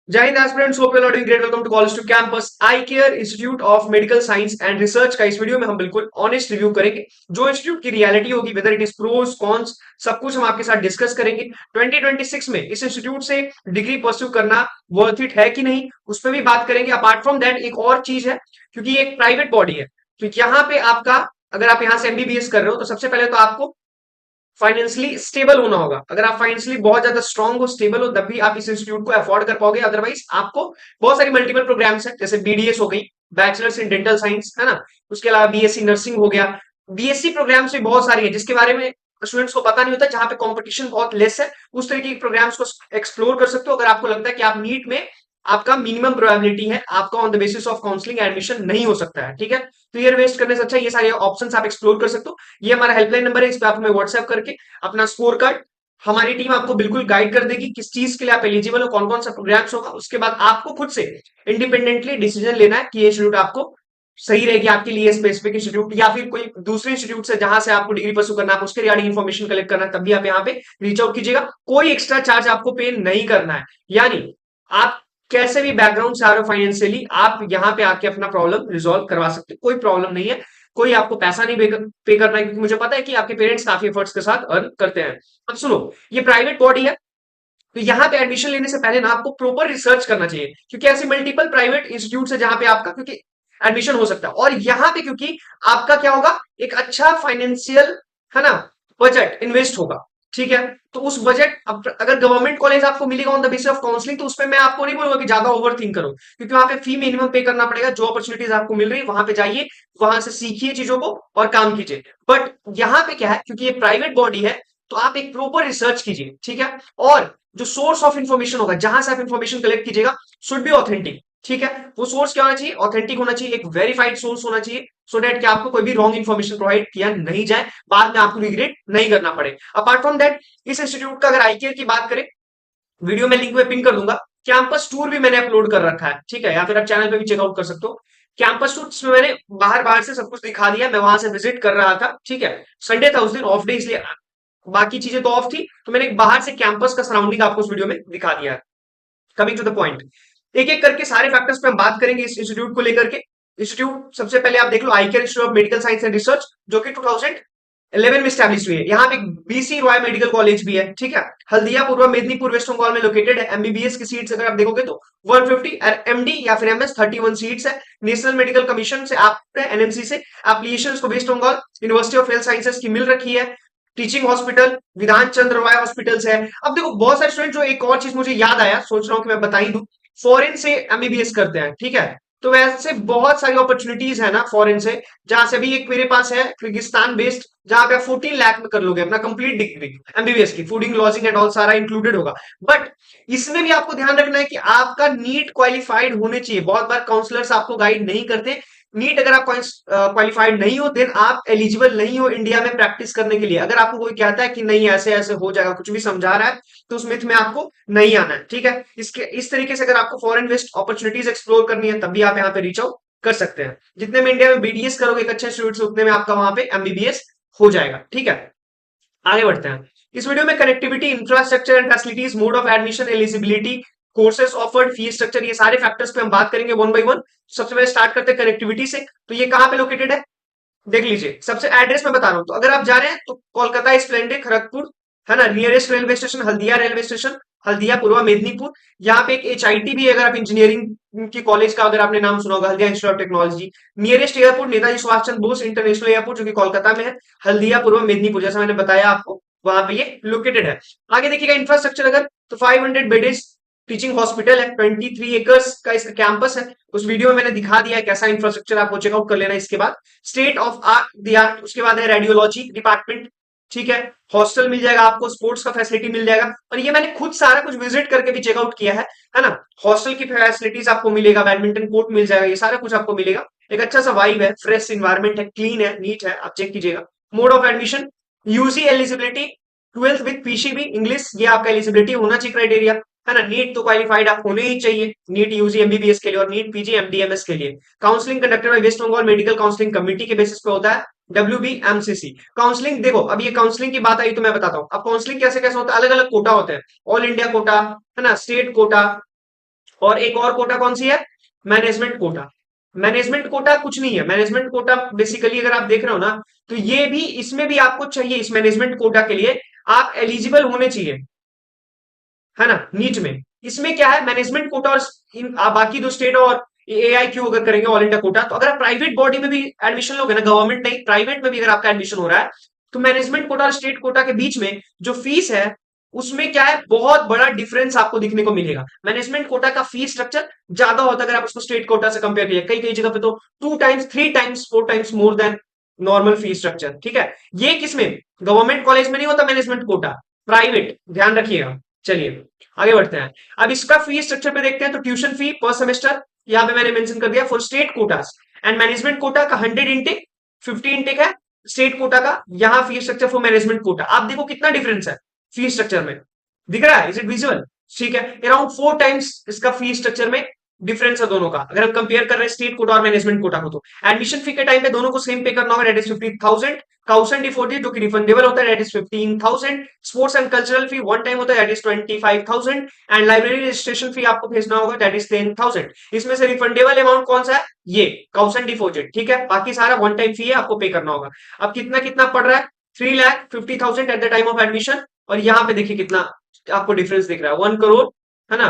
जय हिंद aspirants, hope you are doing great. Welcome to college to campus I care institute of medical science and research का इस video में हम बिल्कुल ऑनेस्ट रिव्यू करेंगे। जो इंस्टीट्यूट की रियलिटी होगी, whether it is pros cons, सब कुछ हम आपके साथ डिस्कस करेंगे। 2026 में इस इंस्टीट्यूट से डिग्री परस्यू करना वर्थ इट है कि नहीं, उस पर भी बात करेंगे। अपार्ट फ्रॉम दैट एक और चीज है, क्योंकि ये एक प्राइवेट बॉडी है, तो यहाँ पे आपका, अगर आप यहाँ से एमबीबीएस कर रहे हो तो सबसे पहले तो आपको फाइनेंशियली स्टेबल होना होगा। अगर आप फाइनेंशियली बहुत ज्यादा स्ट्रांग हो, स्टेबल हो, तब भी आप इस इंस्टीट्यूट को अफोर्ड कर पाओगे। अदरवाइज आपको बहुत सारी मल्टीपल प्रोग्राम्स हैं, जैसे बीडीएस हो गई, बैचलर्स इन डेंटल साइंस, है ना। उसके अलावा बीएससी नर्सिंग हो गया। बीएससी प्रोग्राम्स भी बहुत सारी है जिसके बारे में स्टूडेंट्स को पता नहीं होता, जहां पे कंपटीशन बहुत लेस है। उस तरीके के प्रोग्राम्स को एक्सप्लोर कर सकते हो। अगर आपको लगता है कि आप नीट में, आपका मिनिमम प्रोबेबिलिटी है, आपका on the basis of counselling admission नहीं हो सकता है, ठीक है, तो ईयर वेस्ट करने से अच्छा ये सारे ऑप्शंस आप एक्सप्लोर कर सकते हो। ये हमारा हेल्पलाइन नंबर है, इस पे आप हमें व्हाट्सएप करके अपना स्कोर कार्ड, हमारी टीम आपको बिल्कुल गाइड कर देगी किस चीज के लिए आप एलिजिबल हो, कौन कौन सा प्रोग्राम्स होगा। उसके बाद आपको खुद से इंडिपेंडेंटली डिसीजन लेना है कि ये इंस्टीट्यूट आपको सही रहेगी आपके लिए, स्पेसिफिक इंस्टीट्यूट या फिर कोई दूसरे इंस्टीट्यूट से जहां से आपको डिग्री परस्यू करना है, उसके रिगार्डिंग इन्फॉर्मेशन कलेक्ट करना है, तब भी आप यहाँ पे रीच आउट कीजिएगा। कोई एक्स्ट्रा चार्ज आपको पे नहीं करना है। यानी आप कैसे भी बैकग्राउंड से आ रहे हो फाइनेंशियली, आप यहाँ पे आके अपना प्रॉब्लम रिजॉल्व करवा सकते हो, कोई प्रॉब्लम नहीं है। कोई आपको पैसा नहीं पे करना है, क्योंकि मुझे पता है कि आपके पेरेंट्स काफी एफर्ट्स के साथ अर्न करते हैं। अब सुनो, ये प्राइवेट बॉडी है, तो यहाँ पे एडमिशन लेने से पहले ना आपको प्रॉपर रिसर्च करना चाहिए, क्योंकि ऐसे मल्टीपल प्राइवेट इंस्टीट्यूट है जहां पे आपका, क्योंकि एडमिशन हो सकता है। और यहाँ पे क्योंकि आपका क्या होगा, एक अच्छा फाइनेंशियल, है ना, बजट इन्वेस्ट होगा, ठीक है। तो उस बजट, अगर गवर्नमेंट कॉलेज आपको मिलेगा on the basis of counselling, तो उसमें मैं आपको नहीं बोलूंगा कि ज्यादा ओवर थिंक करो, क्योंकि वहां पे फी मिनिमम पे करना पड़ेगा। जो अपॉर्चुनिटीज आपको मिल रही है वहां पे जाइए, वहां से सीखिए चीजों को और काम कीजिए। बट यहाँ पे क्या है, क्योंकि ये प्राइवेट बॉडी है, तो आप एक प्रॉपर रिसर्च कीजिए, ठीक है। और जो सोर्स ऑफ इंफॉर्मेशन होगा, जहां से आप इंफॉर्मेशन कलेक्ट कीजिएगा, शुड बी ऑथेंटिक, ठीक है। वो सोर्स क्या होना चाहिए, ऑथेंटिक होना चाहिए, एक वेरीफाइड सोर्स होना चाहिए, सो डेट कि आपको कोई भी रॉन्ग इंफॉर्मेशन प्रोवाइड किया नहीं जाए, बाद में आपको रिग्रेट नहीं करना पड़े। अपार्ट फ्रॉम दैट, इस इंस्टीट्यूट का अगर आईकेयर की बात करें, वीडियो में लिंक में पिन कर दूंगा। कैंपस टूर भी मैंने अपलोड कर रखा है, ठीक है, या फिर आप चैनल पे भी चेकआउट कर सकते हो। कैंपस टूर में मैंने बाहर बाहर से सब कुछ दिखा दिया, मैं वहां से विजिट कर रहा था, ठीक है। संडे था उस दिन, ऑफ डे, इसलिए बाकी चीजें तो ऑफ थी, तो मैंने बाहर से कैंपस का सराउंडिंग आपको उस वीडियो में दिखा दिया है। कमिंग टू द पॉइंट, एक एक करके सारे फैक्टर्स पे हम बात करेंगे इस इंस्टीट्यूट को लेकर के। इंस्टीट्यूट सबसे पहले आप देख लो, I care institute of medical science and research, जो कि 2011 में स्टैब्लिश हुई है। यहाँ पे बीसी रॉय मेडिकल कॉलेज भी है, ठीक है। हल्दिया पूर्व मेदिनीपुर वेस्ट बंगाल में लोकेटेड है। एमबीबीएस की सीट्स अगर आप देखोगे तो 150, एमडी या फिर एमएस 31 सीट्स है। नेशनल मेडिकल कमीशन से, आप एनएमसी से एप्लीकेशन को West Bengal university of health sciences की मिल रखी है। Teaching hospital Bidhan Chandra Roy hospital है। अब देखो बहुत सारे स्टूडेंट, जो एक और चीज मुझे याद आया, सोच रहा हूँ कि मैं बता ही दूं, फॉरेन से एमबीबीएस करते हैं, ठीक है। तो वैसे बहुत सारी अपॉर्चुनिटीज है ना फॉरेन से, जहां से अभी एक मेरे पास है किर्गिस्तान बेस्ड, जहां पे आप 14 लाख में कर लोगे अपना कंप्लीट डिग्री एमबीबीएस की, फूडिंग लॉजिंग एंड ऑल सारा इंक्लूडेड होगा। बट इसमें भी आपको ध्यान रखना है कि आपका नीट क्वालिफाइड होने चाहिए। बहुत बार काउंसलर्स आपको गाइड नहीं करते। नीट अगर आप क्वालिफाइड नहीं हो, देन आप एलिजिबल नहीं हो इंडिया में प्रैक्टिस करने के लिए। अगर आपको कोई कहता है कि नहीं ऐसे ऐसे हो जाएगा, कुछ भी समझा रहा है, तो उस मिथ में आपको नहीं आना है, ठीक है। इसके इस तरीके से अगर आपको फॉरेन बेस्ड अपॉर्चुनिटीज एक्सप्लोर करनी है, तब भी आप यहाँ पे रीच आउट कर सकते हैं। जितने में इंडिया में बीडीएस करोगे एक अच्छे इंस्टीट्यूट से, उतने में आपका वहां पे एमबीबीएस हो जाएगा, ठीक है। आगे बढ़ते हैं। इस वीडियो में connectivity, infrastructure and facilities, mode of admission, eligibility, courses offered, fees structure, ये सारे फैक्टर्स पे हम बात करेंगे वन बाय वन। सबसे पहले स्टार्ट करते हैं कनेक्टिविटी से। तो ये कहां पे लोकेटेड है, देख लीजिए। सबसे एड्रेस में बता रहा हूं, तो अगर आप जा रहे हैं तो कोलकाता स्प्लेंडेड खड़गपुर, है ना, nearest railway station Haldia railway station, Haldia Purba Medinipur. यहाँ पे एक एचआईटी भी है, अगर आप इंजीनियरिंग की कॉलेज का अगर आपने नाम सुना होगा, Haldia institute of technology. Nearest airport Netaji Subhash Chandra Bose international airport, जो कि कोलकाता में है। हल्दिया पूर्वा मेदिनीपुर, जैसा मैंने बताया आपको, वहां पे ये लोकेटेड है। आगे देखिएगा इंफ्रास्ट्रक्चर, अगर तो 500 बेडेज टीचिंग हॉस्पिटल है, 23 एकर्स का इसका कैंपस है। उस वीडियो में मैंने दिखा दिया है कैसा इंफ्रास्ट्रक्चर, आपको चेकआउट कर लेना। इसके बाद state of art the art, उसके बाद है रेडियोलॉजी डिपार्टमेंट, ठीक है। हॉस्टल मिल जाएगा आपको, स्पोर्ट्स का फैसिलिटी मिल जाएगा, और ये मैंने खुद सारा कुछ विजिट करके भी चेकआउट किया है ना। हॉस्टल की फैसिलिटीज आपको मिलेगा, बैडमिंटन कोर्ट मिल जाएगा, ये सारा कुछ आपको मिलेगा। एक अच्छा सा वाइब है, फ्रेश इन्वायरमेंट है, क्लीन है, नीट है, आप चेक कीजिएगा। Mode of admission, UG eligibility, 12th with PCB English, ये आपका एलिजिबिलिटी होना चाहिए क्राइटेरिया, है ना। नीट तो क्वालिफाइड आप होने ही चाहिए, नीट यूजी एमबीबीएस के लिए और नीट पीजी एमडीएमएस के लिए। Counselling conducted by West Bengal medical counselling committee के बेसिस पे होता है, WBMCC। काउंसलिंग देखो, अब ये काउंसलिंग की बात आई तो मैं बताता हूँ। अब काउंसलिंग कैसे कैसे होता है, अलग अलग कोटा होते हैं, ऑल इंडिया कोटा, है ना, स्टेट कोटा, और एक और कोटा कौन सी है, मैनेजमेंट कोटा। मैनेजमेंट कोटा कुछ नहीं है, मैनेजमेंट कोटा बेसिकली अगर आप देख रहे हो ना, तो ये भी, इसमें भी आपको चाहिए, इस मैनेजमेंट कोटा के लिए आप एलिजिबल होने चाहिए, है ना, नीट में। इसमें क्या है, मैनेजमेंट कोटा और बाकी दो स्टेट और AIQ अगर करेंगे ऑल इंडिया कोटा, तो अगर आप प्राइवेट बॉडी में भी एडमिशन लोगे ना, गवर्नमेंट नहीं प्राइवेट में भी अगर आपका एडमिशन हो रहा है, तो मैनेजमेंट कोटा और स्टेट कोटा के बीच में जो फीस है, उसमें क्या है, बहुत बड़ा डिफरेंस आपको दिखने को मिलेगा। मैनेजमेंट कोटा का फीस स्ट्रक्चर ज्यादा होता है अगर आप उसको स्टेट कोटा से कंपेयर करिए, कई कई जगह पे तो 2 times 3 times 4 times more than normal fees structure, ठीक है। ये किसमें, गवर्नमेंट कॉलेज में नहीं होता मैनेजमेंट कोटा, प्राइवेट, ध्यान रखिएगा। चलिए आगे बढ़ते हैं। अब इसका फी स्ट्रक्चर पे देखते हैं, तो ट्यूशन फी पर सेमेस्टर यहाँ पे मैंने मेंशन कर दिया for state quotas and management quota का 100 इंटेक, 50 इंटेक है स्टेट कोटा का। यहाँ fee structure for management quota, आप देखो कितना डिफरेंस है फी स्ट्रक्चर में, दिख रहा है, इज इट विजुअल, ठीक है। अराउंड 4 टाइम्स इसका फी स्ट्रक्चर में डिफरेंस है दोनों का, अगर हम कंपेयर कर रहे हैं स्टेट कोटा और मैनेजमेंट कोटा को। तो एडमिशन फी के टाइम पे दोनों को सेम पे करना होगा, दैट इज 50,000। काउसन डिपोजिट जो कि रिफंडेबल होता है, that is 15,000। Sports and cultural fee one time होता है, that is 25,000। And library registration fee आपको भेजना होगा, दैट इज 10,000। इसमें से रिफंडेबल अमाउंट कौन सा है, ये काउसन डिपोजिट, ठीक है। बाकी सारा वन टाइम फी है, आपको पे करना होगा। अब कितना कितना पड़ रहा है, 3,50,000 at the time of admission, और यहाँ पे देखिए कितना आपको डिफरेंस दिख रहा है, 1 करोड़, है ना,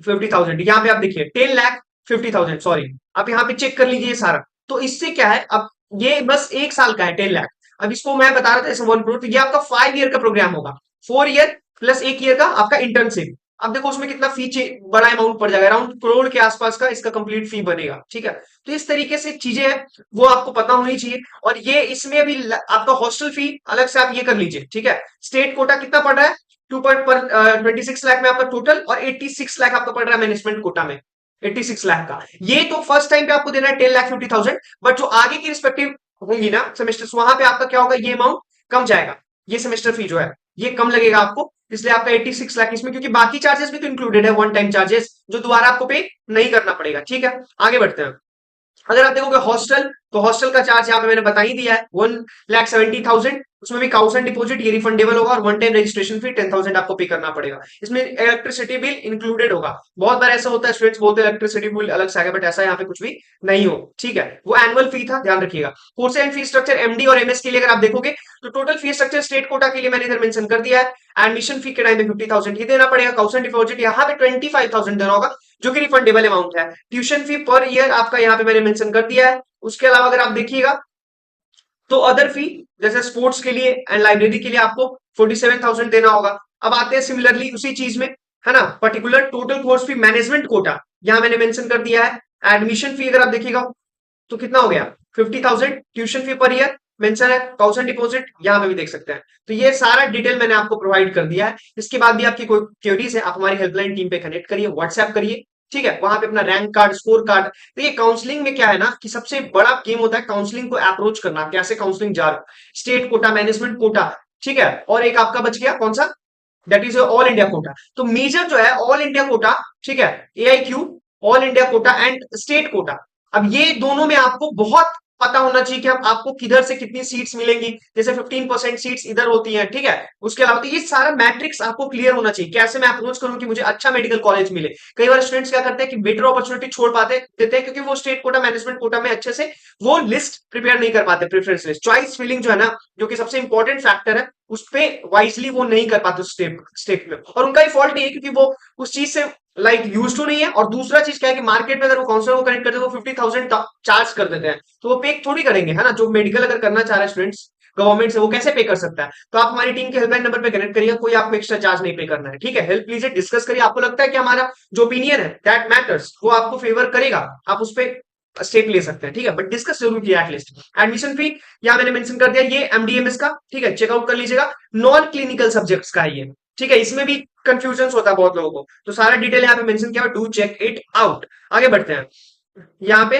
50,000। यहाँ पे आप देखिए 10,50,000, सॉरी, आप यहाँ पे चेक कर लीजिए सारा। तो इससे क्या है, अब ये बस 1 साल का है 10 लाख। अब इसको मैं बता रहा था ऐसे 1 करोड़, तो ये आपका 5 ईयर का प्रोग्राम होगा, 4 ईयर प्लस 1 ईयर का आपका इंटर्नशिप। अब देखो उसमें कितना फी बड़ा अमाउंट पड़ जाएगा, अराउंड करोड़ के आसपास का इसका कंप्लीट फी बनेगा, ठीक है। तो इस तरीके से चीजें हैं, वो आपको पता होनी चाहिए। और ये इसमें अभी आपका हॉस्टल फी अलग से आप ये कर लीजिए, ठीक है। स्टेट कोटा कितना पड़ रहा है, 26 लाख में आपका टोटल, और 86 लाख आपका पड़ रहा है मैनेजमेंट कोटा में, 86 लाख का। ये तो फर्स्ट टाइम पे आपको देना है 10,50,000, बट जो आगे की रिस्पेक्टिव होंगी ना सेमेस्टर्स, वहां पे आपका क्या होगा, ये अमाउंट कम जाएगा, ये सेमेस्टर फी जो है ये कम लगेगा आपको, इसलिए आपका 86 लाख इसमें, क्योंकि बाकी चार्जेस भी तो इंक्लूडेड है, वन टाइम चार्जेस जो दोबारा आपको पे नहीं करना पड़ेगा, ठीक है। आगे बढ़ते हैं। अगर आप देखोगे हॉस्टल, तो हॉस्टल का चार्ज यहाँ पे मैंने बता ही दिया है, 1,70,000। उसमें भी काउसन डिपॉजिट ये रिफंडेबल होगा, और वन टाइम रजिस्ट्रेशन फी 10,000 आपको पे करना पड़ेगा। इसमें इलेक्ट्रिसिटी बिल इंक्लूडेड होगा। बहुत बार ऐसा होता है, स्टूडेंट्स बोलते हैं इलेक्ट्रिसिटी बिल अलग से आएगा, बट ऐसा यहाँ पे कुछ भी नहीं हो, ठीक है। वो एनुअल फी था, ध्यान रखिएगा। Course and fee structure MD और एमएस के लिए अगर आप देखोगे, तो total fee structure state quota के लिए मैंने इधर मेंशन कर दिया है। एडमिशन फी के टाइम पे 50,000 ही देना पड़ेगा, काउसन डिपॉजिट यहाँ पे 25,000 देना होगा, जो कि रिफंडेबल अमाउंट है। ट्यूशन फी पर ईयर आपका यहाँ पे मैंने मेंशन कर दिया है। उसके अलावा अगर आप देखिएगा, तो अदर फी जैसे स्पोर्ट्स के लिए एंड लाइब्रेरी के लिए आपको 47,000 देना होगा। अब आते हैं सिमिलरली उसी चीज में, है ना, particular total course fee management quota, यहां मैंने मेंशन कर दिया है। एडमिशन फी अगर आप देखिएगा, तो कितना हो गया, 50,000। Tuition fee per year mention है, काउसन डिपॉजिट यहाँ पे भी देख सकते हैं। तो ये सारा डिटेल मैंने आपको प्रोवाइड कर दिया है। इसके बाद भी आपकी कोई क्वेरीज है, आप हमारी हेल्पलाइन टीम पे कनेक्ट करिए, व्हाट्सएप करिए, ठीक है। वहां पे अपना रैंक कार्ड, स्कोर कार्ड। देखिए काउंसलिंग में क्या है ना, कि सबसे बड़ा गेम होता है काउंसलिंग को अप्रोच करना, कैसे काउंसलिंग जा रहा है, स्टेट कोटा, मैनेजमेंट कोटा, ठीक है। और एक आपका बच गया कौन सा, that is all India quota. तो मेजर जो है ऑल इंडिया कोटा, ठीक है, AIQ, all India quota and state quota. अब ये दोनों में आपको बहुत पता होना चाहिए कि अब आपको किधर से कितनी सीट्स मिलेंगी, जैसे 15% सीट्स इधर होती हैं, ठीक है। उसके अलावा तो ये सारा मैट्रिक्स आपको क्लियर होना चाहिए, कैसे मैं अप्रोच करूं कि मुझे अच्छा मेडिकल कॉलेज मिले। कई बार स्टूडेंट्स क्या करते हैं कि बेटर अपॉर्चुनिटी छोड़ पाते देते हैं, क्योंकि वो स्टेट कोटा, मैनेजमेंट कोटा में अच्छे से वो लिस्ट प्रिपेयर नहीं कर पाते, प्रेफरेंस लिस्ट, चॉइस फिलिंग जो है ना, जो कि सबसे इंपॉर्टेंट फैक्टर है, उस पे वाइजली वो नहीं कर पाते स्टेप स्टेप में, और उनका ही फॉल्ट नहीं है, क्योंकि वो उस चीज से लाइक यूज टू नहीं है। और दूसरा चीज क्या है कि मार्केट में अगर वो काउंसलर को कनेक्ट करते हैं, तो 50,000 चार्ज कर देते हैं, तो वो पे थोड़ी करेंगे, है ना। जो मेडिकल अगर करना चाह रहे हैं स्टूडेंट्स गवर्नमेंट से, वो कैसे पे कर सकता है। तो आप हमारी टीम के हेल्पलाइन नंबर पे कनेक्ट करिए, कोई आपको एक्स्ट्रा चार्ज नहीं पे करना है, ठीक है। हेल्प लीजिए, डिस्कस करिए, आपको लगता है कि हमारा जो ओपिनियन है दैट मैटर्स, वो आपको फेवर करेगा, आप उस पर स्टेप ले सकते हैं, ठीक है। बट डिस्कस जरूर किया एटलीस्ट। एडमिशन फी यहाँ मैंने मेंशन कर दिया, ये एमडीएमएस का, ठीक है, चेकआउट कर लीजिएगा। नॉन क्लिनिकल सब्जेक्ट्स का है ये, ठीक है। इसमें भी कंफ्यूजन होता है बहुत लोगों को, तो सारा डिटेल यहाँ पे मेंशन किया, डू चेक इट आउट। आगे बढ़ते हैं। यहाँ पे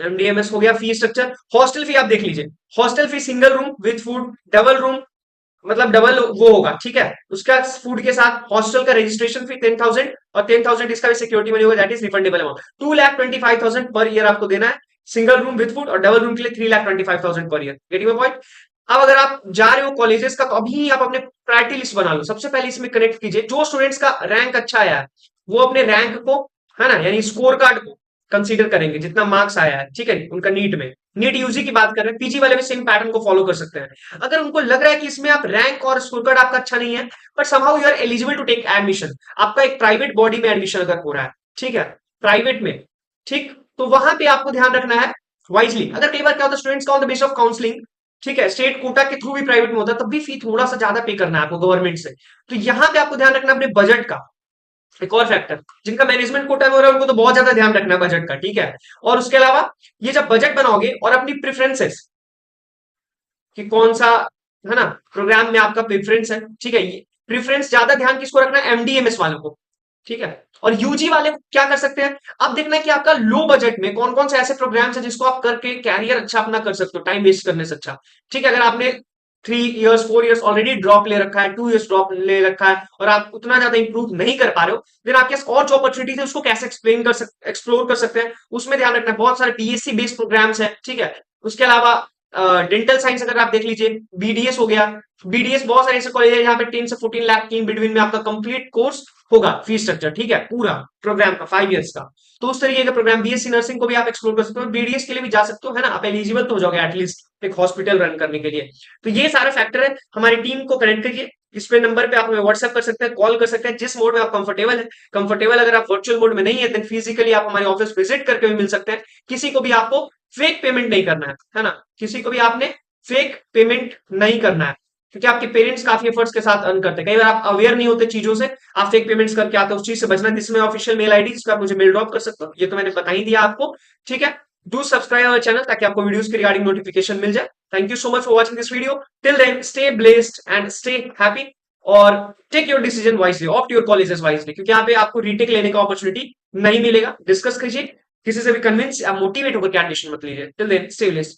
एमडीएमएस हो गया, फी स्ट्रक्चर। हॉस्टल फी आप देख लीजिए, hostel fee single room with food, double room मतलब डबल वो होगा, ठीक है। उसका फूड के साथ हॉस्टल का रजिस्ट्रेशन फी 10,000, और 10,000 इसका भी सिक्योरिटी मनी होगा, that is refundable amount. 2,25,000 per year आपको देना है, सिंगल रूम विद फूड, और डबल रूम के लिए 3,25,000 per year. Getting my point. अब अगर आप जा रहे हो कॉलेजेस का, तो अभी आप अपने प्रायोरिटी लिस्ट बना लो। सबसे पहले इसमें कनेक्ट कीजिए जो स्टूडेंट्स का रैंक अच्छा आया है, वो अपने रैंक को, है ना, यानी स्कोर कार्ड को कंसीडर करेंगे, जितना मार्क्स आया है, ठीक है, उनका नीट में। नीट यूजी की बात कर रहे हैं, पीजी वाले भी सेम पैटर्न को फॉलो कर सकते हैं। अगर उनको लग रहा है कि इसमें आप रैंक और स्कोर कार्ड आपका अच्छा नहीं है, but somehow you are eligible to take admission, आपका एक प्राइवेट बॉडी में एडमिशन अगर हो रहा है, ठीक है, प्राइवेट में, ठीक, तो वहां पे आपको ध्यान रखना है वाइजली। अगर कई बार क्या होता है, स्टूडेंट्स का on the base of counselling, ठीक है, स्टेट कोटा के थ्रू भी प्राइवेट में होता है, तब भी फी थोड़ा सा ज्यादा पे करना है आपको गवर्नमेंट से। तो यहाँ पे आपको ध्यान रखना है अपने बजट का। एक और फैक्टर, जिनका मैनेजमेंट कोटा में हो रहा है उनको तो बहुत ज्यादा ध्यान रखना है बजट का, ठीक है। और उसके अलावा ये जब बजट बनाओगे और अपनी प्रेफरेंसेस कि कौन सा, है ना, प्रोग्राम में आपका प्रेफरेंस है, ठीक है, ये प्रेफरेंस ज्यादा ध्यान किसको रखना है, एमडीएमएस वालों को, ठीक है। और यूजी वाले क्या कर सकते हैं, आप देखना है कि आपका लो बजट में कौन कौन से ऐसे प्रोग्राम्स हैं जिसको आप करके कैरियर अच्छा अपना कर सकते हो, टाइम वेस्ट करने से अच्छा, ठीक है। अगर आपने 3 इयर्स 4 इयर्स ऑलरेडी ड्रॉप ले रखा है, 2 इयर्स ड्रॉप ले रखा है, और आप उतना ज्यादा इंप्रूव नहीं कर पा रहे हो, देन आपके पास और जो अपॉर्चुनिटीज है उसको कैसे एक्सप्लोर कर सकते हैं, उसमें ध्यान रखना है। बहुत सारे बीएससी बेस्ड प्रोग्राम्स है, ठीक है। उसके अलावा डेंटल साइंस अगर आप देख लीजिए, बीडीएस हो गया। बीडीएस बहुत सारे ऐसे कॉलेज है जहाँ पे 10 से 14 लाख की बिटवीन में आपका कंप्लीट कोर्स होगा, फीस स्ट्रक्चर, ठीक है, पूरा प्रोग्राम का 5 इयर्स का। तो उस तरीके का प्रोग्राम, बीएससी नर्सिंग को भी आप एक्सप्लोर कर सकते हो, बीडीएस के लिए भी जा सकते हो, है ना, आप एलिजिबल तो हो जाओगे एटलीस्ट एक हॉस्पिटल रन करने के लिए। तो ये सारे फैक्टर है। हमारी टीम को कनेक्ट करिए, इस पे नंबर पे आप हमें व्हाट्सएप कर सकते हैं, कॉल कर सकते हैं, जिस मोड में आप कंफर्टेबल है। कंफर्टेबल अगर आप वर्चुअल मोड में नहीं है, देन फिजिकली आप हमारे ऑफिस विजिट करके भी मिल सकते हैं। किसी को भी आपको फेक पेमेंट नहीं करना है ना, किसी को भी आपने फेक पेमेंट नहीं करना है, क्योंकि आपके पेरेंट्स काफी एफर्ट्स के साथ अर्न करते हैं। कई बार आप अवेयर नहीं होते चीजों से, आप फेक पेमेंट्स करके आते हो, उस चीज से बचना। जिसमें ऑफिशियल मेल आईडी, जिस पे आप मुझे मेल ड्रॉप कर सकते हो, ये तो मैंने बता ही दिया आपको, ठीक है। डू सब्सक्राइब आवर चैनल ताकि आपको वीडियोस की रिगार्डिंग नोटिफिकेशन मिल जाए। Thank you so much for watching this video. Till then stay blessed and stay happy, और take your decision wisely, opt your colleges wisely, क्योंकि यहाँ पे आपको रीटेक लेने का अपॉर्चुनिटी नहीं मिलेगा। डिस्कस कीजिए, किसी से भी कन्विंस या मोटिवेट होकर क्या एडमिशन मत लीजिए। Till then stay blessed.